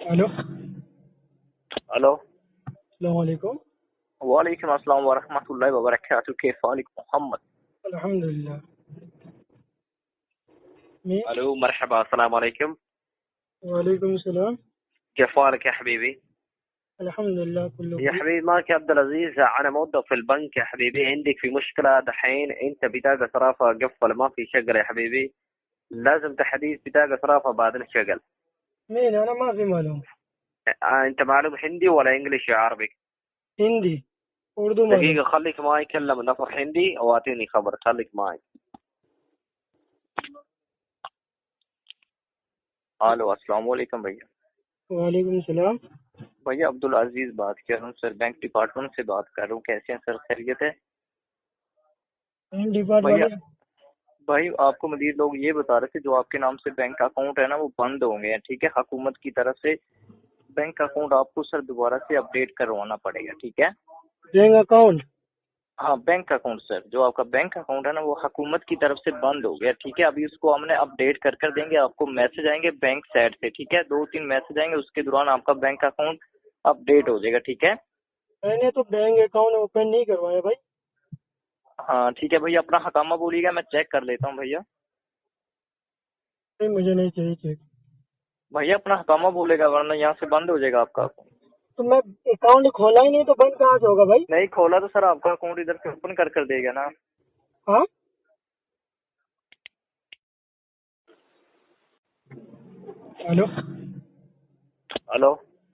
الو الو السلام علیکم. وعلیکم السلام ورحمۃ اللہ وبرکاتہ. کیف حالك محمد؟ الحمد للہ. مين؟ الو مرحبا السلام عليكم. وعليكم السلام. كيف حالك يا حبيبي؟ الحمد لله كله يا بخير. حبيبي معك عبد العزيز، انا موظف في البنك يا حبيبي. عندك في مشكله دحين، انت بطاقه رافعه قفل ما في شغل يا حبيبي. لازم تحديث بطاقه رافعه بعد الشغل. مين؟ انا ما في معلوم. انت معلوم هندي ولا انجليش يا عربي؟ هندي اردو معلوم. دقيقه خليك معي، كلم نفر هندي واعطيني خبر. خليك معي. الو السلام علیکم بھیا. وعلیکم السلام. بھیا عبد العزیز بات کر رہا ہوں سر، بینک ڈپارٹمنٹ سے بات کر رہا ہوں. کیسے ہیں سر؟ خیریت ہے بھیا؟ ڈپارٹمنٹ. بھائی آپ کو مزید لوگ یہ بتا رہے تھے جو آپ کے نام سے بینک اکاؤنٹ ہے نا وہ بند ہو گئے ہیں. ٹھیک ہے، حکومت کی طرف سے بینک اکاؤنٹ آپ کو سر دوبارہ سے اپڈیٹ کروانا پڑے گا. ٹھیک ہے، بینک اکاؤنٹ. ہاں بینک اکاؤنٹ سر، جو آپ کا بینک اکاؤنٹ ہے نا وہ حکومت کی طرف سے بند ہو گیا. ٹھیک ہے، ابھی اس کو ہم نے اپڈیٹ کر دیں گے. آپ کو میسج آئیں گے بینک سائٹ سے. ٹھیک ہے، 2-3 میسج آئیں گے، اس کے دوران آپ کا بینک اکاؤنٹ اپڈیٹ ہو جائے گا. ٹھیک ہے، میں نے تو بینک اکاؤنٹ اوپن نہیں کروایا بھائی. ہاں ٹھیک ہے بھیا. اپنا حکامہ بولیے گا، میں چیک کر لیتا ہوں بھیا. مجھے نہیں چاہیے چیک. بھیا اپنا حکامہ بولے گا ورنہ یہاں سے بند ہو جائے گا آپ کا اکاؤنٹ. تو میں اکاؤنٹ کھولا ہی نہیں تو بند کہاں سے ہوگا بھائی؟ نہیں کھولا تو سر آپ کا اکاؤنٹ ادھر سے اوپن کر دے گا نا. ہاں. الو ہلو